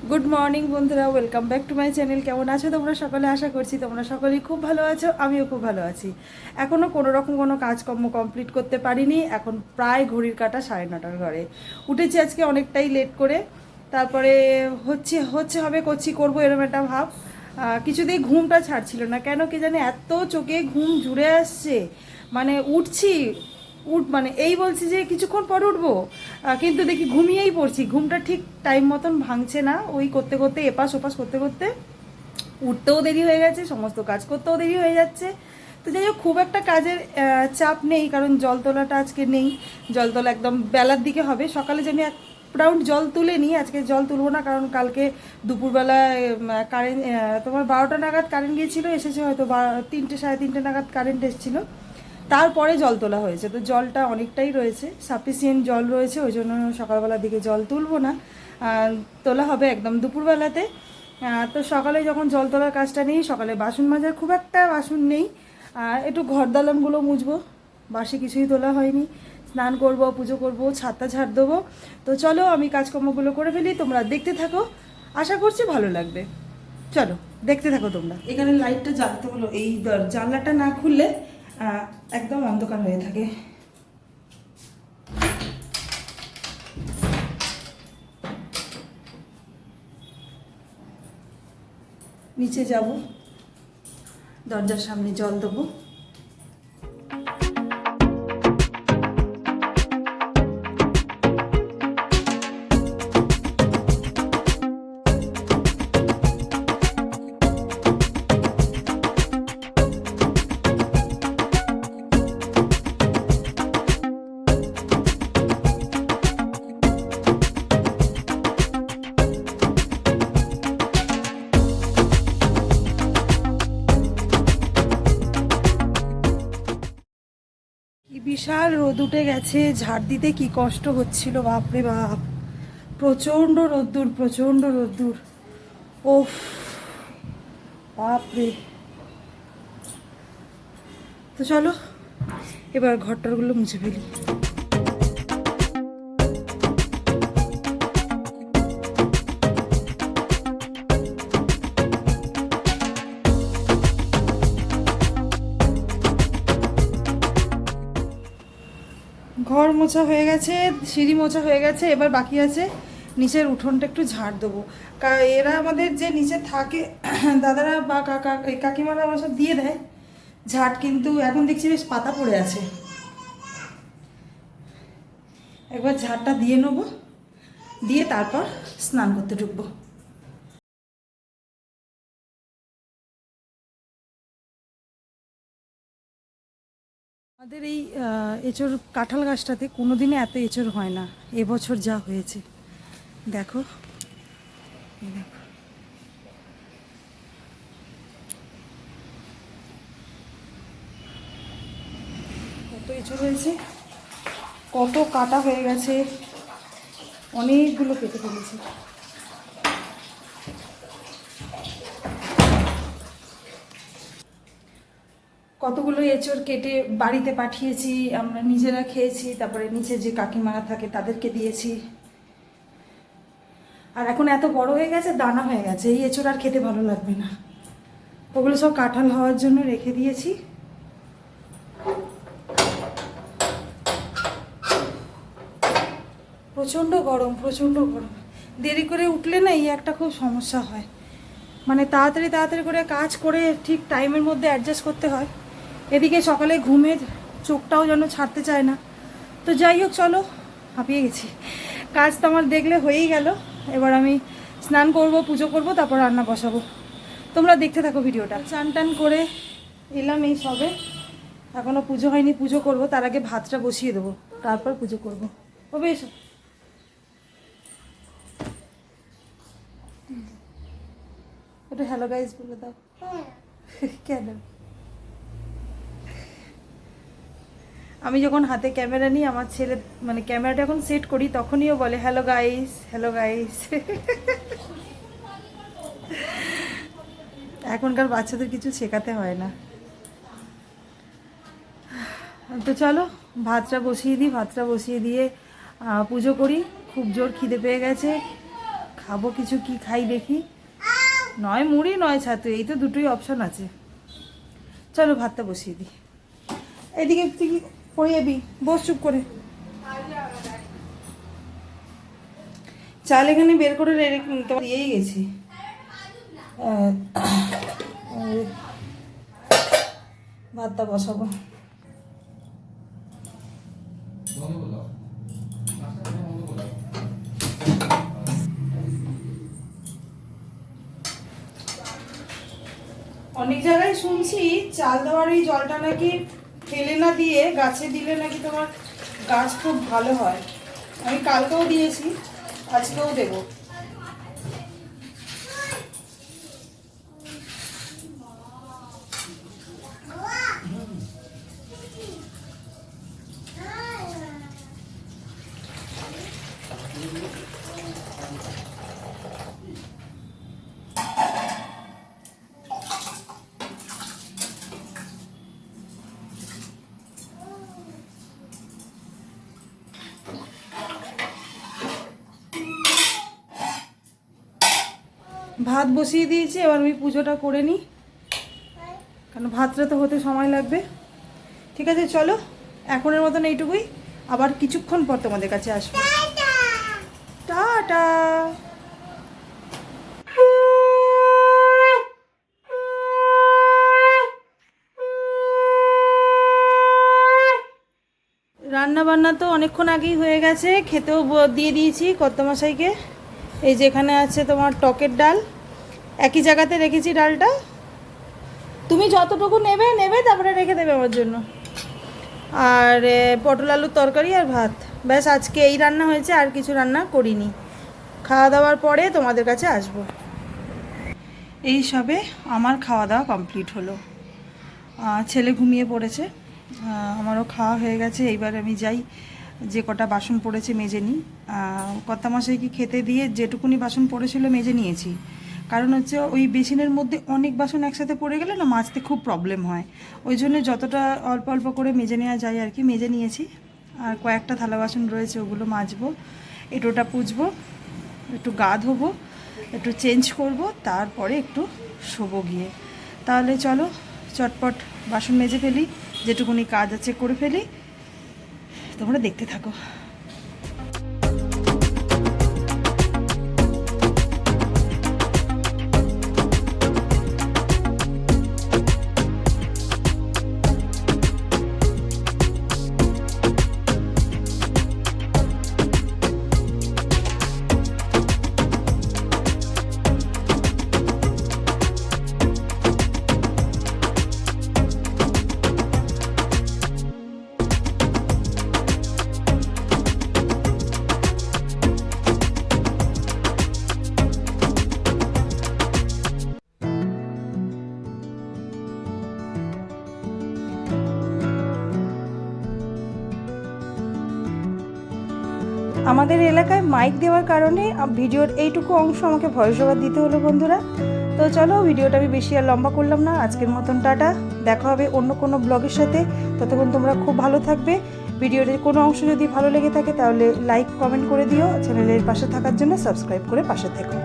Good morning বন্ধুরা, welcome back to my channel. কেমন আছো তোমরা সকলে? আশা করছি তোমরা সকলেই খুব ভালো আছো, আমিও খুব ভালো আছি। এখনও কোনো রকম কোনো কাজকর্ম কমপ্লিট করতে পারিনি। এখন প্রায় ঘড়ির কাঁটা 9:30 ঘরে উঠেছি আজকে অনেকটাই লেট করে। তারপরে হচ্ছে হচ্ছে হবে করছি করবো এরকম একটা ভাব। কিছুতেই ঘুমটা ছাড়ছিল না, কেন কি জানি এত চোখে ঘুম জুড়ে আসছে। মানে উঠছি মানে এই বলছি যে কিছুক্ষণ পর উঠবো, কিন্তু দেখি ঘুমিয়েই পড়ছি। ঘুমটা ঠিক টাইম মতন ভাঙছে না, ওই করতে করতে এপাশ ওপাশ করতে করতে উঠতেও দেরি হয়ে গেছে, সমস্ত কাজ করতেও দেরি হয়ে যাচ্ছে। তো যাই হোক, খুব একটা কাজের চাপ নেই, কারণ জল তোলাটা আজকে নেই। জল তোলা একদম বেলার দিকে হবে। সকালে যে আমি এক রাউন্ড জল তুলে নিই, আজকে জল তুলবো না, কারণ কালকে দুপুরবেলা কারেন্ট তোমার 12টা নাগাদ কারেন্ট গিয়েছিলো, এসেছে হয়তো 3টে 3:30 নাগাদ কারেন্ট এসেছিলো। তারপরে জল তোলা হয়েছে, তো জলটা অনেকটাই রয়েছে, সাফিসিয়েন্ট জল রয়েছে, ওই জন্য সকালবেলার দিকে জল তুলবো না। তোলা হবে একদম দুপুরবেলাতে। তো সকালে যখন জল তোলার কাজটা নেই, সকালে বাসন মাজার খুব একটা বাসন নেই, আর একটু ঘর দালানগুলো মুছবো, বাসি কিছুই তোলা হয়নি। স্নান করব, পুজো করব, ছাদটা ঝাড় দেবো। তো চলো আমি কাজকর্মগুলো করে ফেলি, তোমরা দেখতে থাকো, আশা করছি ভালো লাগবে। চলো দেখতে থাকো তোমরা। এখানে লাইটটা জ্বালতে হলো, এই জানলাটা না খুললে একদম অন্ধকার হয়ে থাকে। নিচে যাব, দরজার সামনে জল দেবো। কি বিশাল রোদ উঠে গেছে, ঝাড় দিতে কি কষ্ট হচ্ছিল, বাপরে বাপ। প্রচণ্ড রোদ্দুর, প্রচণ্ড রোদ্দুর। ওফ বাপরে। তো চলো এবার ঘরটারগুলো মুছে ফেলি। ঘর মোছা হয়ে গেছে, সিঁড়ি মোছা হয়ে গেছে, এবার বাকি আছে নিচের উঠোনটা একটু ঝাড় দেবো। এরা আমাদের যে নিচে থাকে দাদারা বা কাকিমারা আমার সব দিয়ে দেয় ঝাড়, কিন্তু এখন দেখছি বেশ পাতা পড়ে আছে। একবার ঝাড়টা দিয়ে নেবো, দিয়ে তারপর স্নান করতে ঢুকবো। আমাদের এই এঁচোড় কাঁঠাল গাছটাতে কোনোদিনই এত এঁচোড় হয় না, এবছর যা হয়েছে দেখো। এই দেখো, কত এঁচোড় হয়েছে, কত কাটা হয়ে গেছে, অনেকগুলো কেটে ফেলেছি। কতগুলো এঁচোড় কেটে বাড়িতে পাঠিয়েছি, আমরা নিজেরা খেয়েছি, তারপরে নিচে যে কাকিমারা থাকে তাদেরকে দিয়েছি। আর এখন এত বড় হয়ে গেছে, দানা হয়ে গেছে, এই এঁচোড় আর খেতে ভালো লাগবে না। ওগুলো সব কাঁঠাল হওয়ার জন্য রেখে দিয়েছি। প্রচণ্ড গরম, প্রচণ্ড গরম। দেরি করে উঠলে না এই একটা খুব সমস্যা হয়, মানে তাড়াতাড়ি তাড়াতাড়ি করে কাজ করে ঠিক টাইমের মধ্যে অ্যাডজাস্ট করতে হয়। এদিকে সকালে ঘুমের চোখটাও যেন ছাড়তে চায় না। তো যাই হোক, চলো, হাঁপিয়ে গেছি। কাজ তো আমার দেখলে হয়েই গেল। এবার আমি স্নান করব, পুজো করব, তারপর রান্না বসাবো। তোমরা দেখতে থাকো ভিডিওটা। স্নান টান করে এলাম এই সবে, এখনও পুজো হয়নি, পুজো করব, তার আগে ভাতটা বসিয়ে দেবো, তারপর পুজো করবো। ও বেশ, একটু হ্যালো গাইজ বলে দাও। কেন? আমি যখন হাতে ক্যামেরা নিই, আমার ছেলে মানে ক্যামেরাটা যখন সেট করি, তখনই ও বলে হ্যালো গাইস, হ্যালো গাইস। এখনকার বাচ্চাদের কিছু শেখাতে হয় না। তো চলো ভাতটা বসিয়ে দিই, ভাতটা বসিয়ে দিয়ে পুজো করি। খুব জোর খিদে পেয়ে গেছে, খাবো কিছু, কি খাই দেখি, নয় মুড়ি নয় ছাতু, এই তো দুটোই অপশন আছে। চলো ভাতটা বসিয়ে দিই। এদিকে তুই পড়ে যাবি, বস চুপ করে। চাল এখানে বের করে তোমার দিয়েই গেছি। ভাতটা বসাবো। অনেক জায়গায় শুনছি চাল দেওয়ার এই জলটা নাকি ফেলে না দিয়ে গাছে দিলে নাকি তোমার গাছ খুব ভালো হয়। আমি কালকেও দিয়েছি, আজকেও দেবো। ভাত বসিয়ে দিয়েছি, এবার আমি পুজোটা করে নিই, কারণ ভাতটা তো হতে সময় লাগবে। ঠিক আছে চলো, এখনের মতন এইটুকুই, আবার কিছুক্ষণ পর তোমাদের কাছে আসবো। টাটা। রান্না বান্না তো অনেকক্ষণ আগেই হয়ে গেছে, খেতেও দিয়ে দিয়েছি কর্তামশাইকে। এই যে এখানে আছে তোমার টকের ডাল, একই জায়গাতে রেখেছি ডালটা, তুমি যতটুকু নেবে নেবে তারপরে রেখে দেবে আমার জন্য। আর পটল আলুর তরকারি আর ভাত, ব্যাস আজকে এই রান্না হয়েছে, আর কিছু রান্না করিনি। খাওয়া দাওয়ার পরে তোমাদের কাছে আসবো। এই সবে আমার খাওয়া দাওয়া কমপ্লিট হলো, ছেলে ঘুমিয়ে পড়েছে, আমারও খাওয়া হয়ে গেছে। এইবার আমি যাই, যে কটা বাসন পড়েছে মেজে নিই। কর্তামশাইকে খেতে দিয়ে যেটুকুনি বাসন পড়েছিল মেজে নিয়েছি, কারণ হচ্ছে ওই বেসিনের মধ্যে অনেক বাসন একসাথে পড়ে গেলে না মাজতে খুব প্রবলেম হয়, ওই জন্য যতটা অল্প অল্প করে মেজে নেওয়া যায় আর কি মেজে নিয়েছি। আর কয়েকটা থালা বাসন রয়েছে, ওগুলো মাজবো, এঁটোটা পুছবো, একটু গা ধোবো, একটু চেঞ্জ করব, তারপরে একটু শোবো গিয়ে। তাহলে চলো চটপট বাসন মেজে ফেলি, যেটুকুনি কাজ আছে করে ফেলি, তোমরা দেখতে থাকো। আমাদের এলাকায় মাইক দেওয়ার কারণে ভিডিওর এইটুকু অংশ আমাকে ভয়েস ওভার দিতে হলো বন্ধুরা। তো চলো, ভিডিওটা আমি বেশি আর লম্বা করলাম না, আজকের মতন টাটা। দেখা হবে অন্য কোনো ব্লগের সাথে, ততক্ষণ তোমরা খুব ভালো থাকবে। ভিডিওর কোনো অংশ যদি ভালো লেগে থাকে তাহলে লাইক কমেন্ট করে দিও, চ্যানেলের পাশে থাকার জন্য সাবস্ক্রাইব করে পাশে থেকো।